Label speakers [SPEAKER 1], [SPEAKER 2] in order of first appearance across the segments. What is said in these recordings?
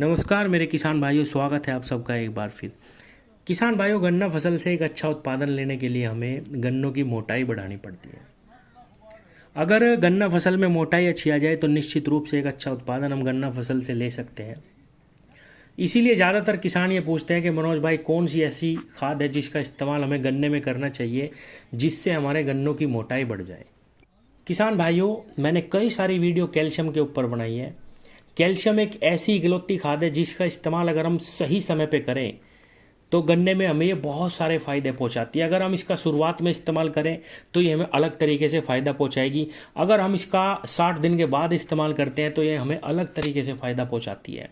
[SPEAKER 1] नमस्कार मेरे किसान भाइयों, स्वागत है आप सबका एक बार फिर। किसान भाइयों, गन्ना फसल से एक अच्छा उत्पादन लेने के लिए हमें गन्नों की मोटाई बढ़ानी पड़ती है। अगर गन्ना फसल में मोटाई अच्छी आ जाए तो निश्चित रूप से एक अच्छा उत्पादन हम गन्ना फसल से ले सकते हैं। इसीलिए ज़्यादातर किसान ये पूछते हैं कि मनोज भाई, कौन सी ऐसी खाद है जिसका इस्तेमाल हमें गन्ने में करना चाहिए जिससे हमारे गन्नों की मोटाई बढ़ जाए। किसान भाइयों, मैंने कई सारी वीडियो कैल्शियम के ऊपर बनाई है। कैल्शियम एक ऐसी इकलौती खाद है जिसका इस्तेमाल अगर हम सही समय पे करें तो गन्ने में हमें ये बहुत सारे फ़ायदे पहुंचाती है। अगर हम इसका शुरुआत में इस्तेमाल करें तो ये हमें अलग तरीके से फ़ायदा पहुंचाएगी। अगर हम इसका 60 दिन के बाद इस्तेमाल करते हैं तो ये हमें अलग तरीके से फ़ायदा पहुंचाती है।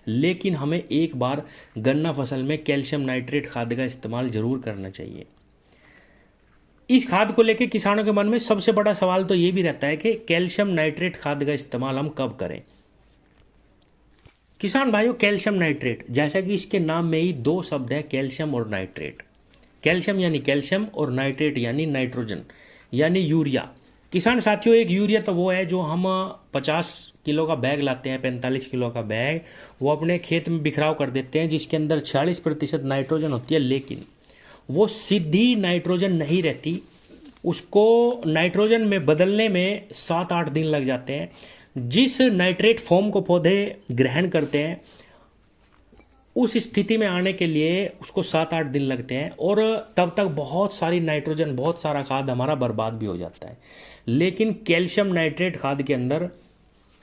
[SPEAKER 1] लेकिन हमें एक बार गन्ना फसल में कैल्शियम नाइट्रेट खाद का इस्तेमाल ज़रूर करना चाहिए। इस खाद को लेकर किसानों के मन में सबसे बड़ा सवाल तो ये भी रहता है कि कैल्शियम नाइट्रेट खाद का इस्तेमाल हम कब करें। किसान भाइयों, कैल्शियम नाइट्रेट, जैसा कि इसके नाम में ही दो शब्द हैं, कैल्शियम और नाइट्रेट। कैल्शियम यानी कैल्शियम और नाइट्रेट यानी नाइट्रोजन यानी यूरिया। किसान साथियों, एक यूरिया तो वो है जो हम 50 किलो का बैग लाते हैं, 45 किलो का बैग, वो अपने खेत में बिखराव कर देते हैं, जिसके अंदर 40% नाइट्रोजन होती है। लेकिन वो सीधी नाइट्रोजन नहीं रहती, उसको नाइट्रोजन में बदलने में 7-8 दिन लग जाते हैं। जिस नाइट्रेट फॉर्म को पौधे ग्रहण करते हैं उस स्थिति में आने के लिए उसको 7-8 दिन लगते हैं, और तब तक बहुत सारी नाइट्रोजन, बहुत सारा खाद हमारा बर्बाद भी हो जाता है। लेकिन कैल्शियम नाइट्रेट खाद के अंदर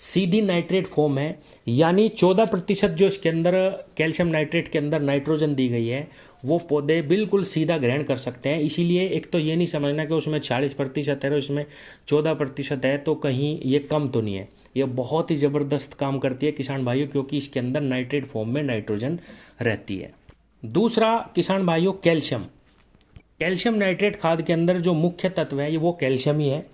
[SPEAKER 1] सीधी नाइट्रेट फॉर्म है, यानी 14% जो इसके अंदर कैल्शियम नाइट्रेट के अंदर नाइट्रोजन दी गई है वो पौधे बिल्कुल सीधा ग्रहण कर सकते हैं। इसीलिए एक तो ये नहीं समझना कि उसमें 40% है और इसमें 14% है तो कहीं ये कम तो नहीं है। ये बहुत ही ज़बरदस्त काम करती है किसान भाइयों, क्योंकि इसके अंदर नाइट्रेट फॉर्म में नाइट्रोजन रहती है। दूसरा किसान भाइयों, कैल्शियम। कैल्शियम नाइट्रेट खाद के अंदर जो मुख्य तत्व है वो कैल्शियम ही है,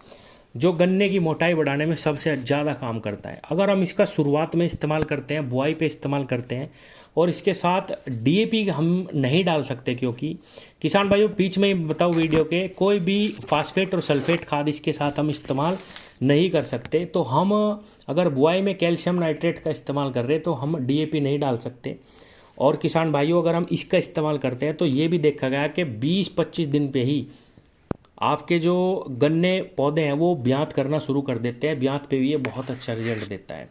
[SPEAKER 1] जो गन्ने की मोटाई बढ़ाने में सबसे ज़्यादा काम करता है। अगर हम इसका शुरुआत में इस्तेमाल करते हैं, बुआई पे इस्तेमाल करते हैं, और इसके साथ डीएपी हम नहीं डाल सकते, क्योंकि किसान भाइयों बीच में ही बताओ वीडियो के, कोई भी फास्फेट और सल्फेट खाद इसके साथ हम इस्तेमाल नहीं कर सकते। तो हम अगर बुआई में कैल्शियम नाइट्रेट का इस्तेमाल कर रहे हैं तो हम डीएपी नहीं डाल सकते। और किसान भाइयों, अगर हम इसका इस्तेमाल करते हैं तो ये भी देखा गया कि 20-25 दिन पे ही आपके जो गन्ने पौधे हैं वो ब्यात करना शुरू कर देते हैं। ब्यात पे भी ये बहुत अच्छा रिजल्ट देता है।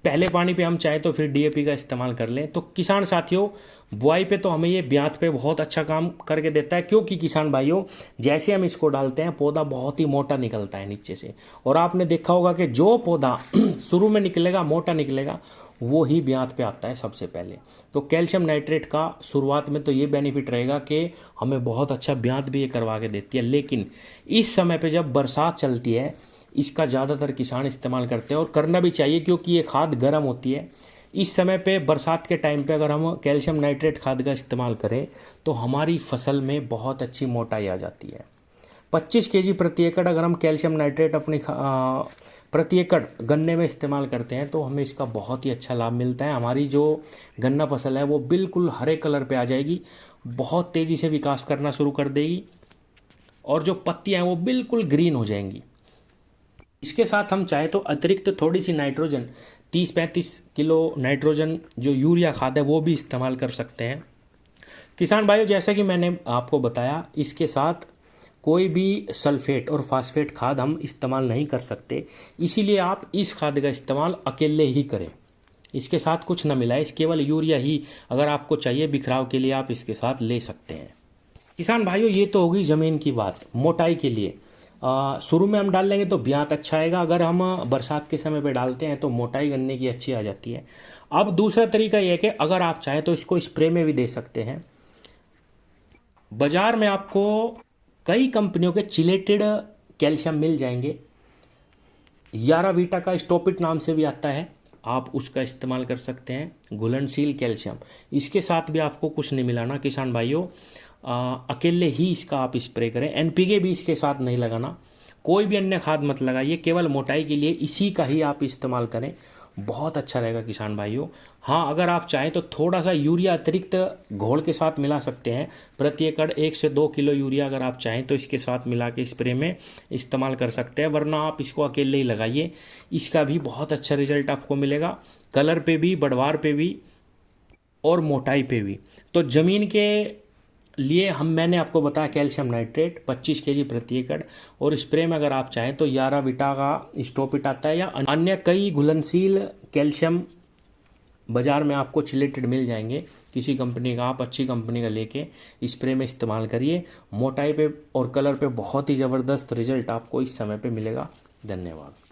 [SPEAKER 1] पहले पानी पे हम चाहे तो फिर डीएपी का इस्तेमाल कर लें। तो किसान साथियों, बुआई पे तो हमें ये ब्यात पे बहुत अच्छा काम करके देता है, क्योंकि किसान भाइयों जैसे हम इसको डालते हैं पौधा बहुत ही मोटा निकलता है नीचे से। और आपने देखा होगा कि जो पौधा शुरू में निकलेगा, मोटा निकलेगा, वो ही ब्यात पे आता है सबसे पहले। तो कैल्शियम नाइट्रेट का शुरुआत में तो ये बेनिफिट रहेगा कि हमें बहुत अच्छा ब्यात भी ये करवा के देती है। लेकिन इस समय पे जब बरसात चलती है इसका ज़्यादातर किसान इस्तेमाल करते हैं, और करना भी चाहिए, क्योंकि ये खाद गर्म होती है। इस समय पे बरसात के टाइम पे अगर हम कैल्शियम नाइट्रेट खाद का इस्तेमाल करें तो हमारी फसल में बहुत अच्छी मोटाई आ जाती है। 25 केजी प्रति एकड़ अगर हम कैल्शियम नाइट्रेट अपनी प्रति एकड़ गन्ने में इस्तेमाल करते हैं तो हमें इसका बहुत ही अच्छा लाभ मिलता है। हमारी जो गन्ना फसल है वो बिल्कुल हरे कलर पे आ जाएगी, बहुत तेज़ी से विकास करना शुरू कर देगी, और जो पत्तियाँ हैं वो बिल्कुल ग्रीन हो जाएंगी। इसके साथ हम चाहे तो अतिरिक्त थोड़ी सी नाइट्रोजन, 30-35 किलो नाइट्रोजन जो यूरिया खाद है वो भी इस्तेमाल कर सकते हैं। किसान भाइयों, जैसा कि मैंने आपको बताया, इसके साथ कोई भी सल्फेट और फास्फेट खाद हम इस्तेमाल नहीं कर सकते। इसीलिए आप इस खाद का इस्तेमाल अकेले ही करें, इसके साथ कुछ न मिलाएं। केवल यूरिया ही अगर आपको चाहिए बिखराव के लिए आप इसके साथ ले सकते हैं। किसान भाइयों, ये तो होगी ज़मीन की बात। मोटाई के लिए शुरू में हम डाल लेंगे तो ब्यात अच्छा आएगा। अगर हम बरसात के समय पे डालते हैं तो मोटाई गन्ने की अच्छी आ जाती है। अब दूसरा तरीका यह है कि अगर आप चाहें तो इसको स्प्रे में भी दे सकते हैं। बाजार में आपको कई कंपनियों के चिलेटेड कैल्शियम मिल जाएंगे। यारावीटा का स्टॉपिट नाम से भी आता है, आप उसका इस्तेमाल कर सकते हैं। घुलनशील कैल्शियम, इसके साथ भी आपको कुछ नहीं मिलाना किसान भाइयों, अकेले ही इसका आप स्प्रे करें। एनपीके भी इसके साथ नहीं लगाना, कोई भी अन्य खाद मत लगाइए, केवल मोटाई के लिए इसी का ही आप इस्तेमाल करें, बहुत अच्छा रहेगा किसान भाइयों। हाँ, अगर आप चाहें तो थोड़ा सा यूरिया अतिरिक्त घोल के साथ मिला सकते हैं। प्रति एकड़ 1 से 2 किलो यूरिया अगर आप चाहें तो इसके साथ मिला के स्प्रे में इस्तेमाल कर सकते हैं, वरना आप इसको अकेले ही लगाइए, इसका भी बहुत अच्छा रिजल्ट आपको मिलेगा। कलर पे भी, बढ़वार पे भी और मोटाई पे भी। तो ज़मीन के लिए मैंने आपको बताया कैल्शियम नाइट्रेट 25 केजी प्रति एकड़, और स्प्रे में अगर आप चाहें तो 11 बीटा का स्टॉपिट आता है, या अन्य कई घुलनशील कैल्शियम बाज़ार में आपको चिलेटेड मिल जाएंगे किसी कंपनी का। आप अच्छी कंपनी का लेके स्प्रे में इस्तेमाल करिए। मोटाई पे और कलर पे बहुत ही ज़बरदस्त रिजल्ट आपको इस समय पे मिलेगा। धन्यवाद।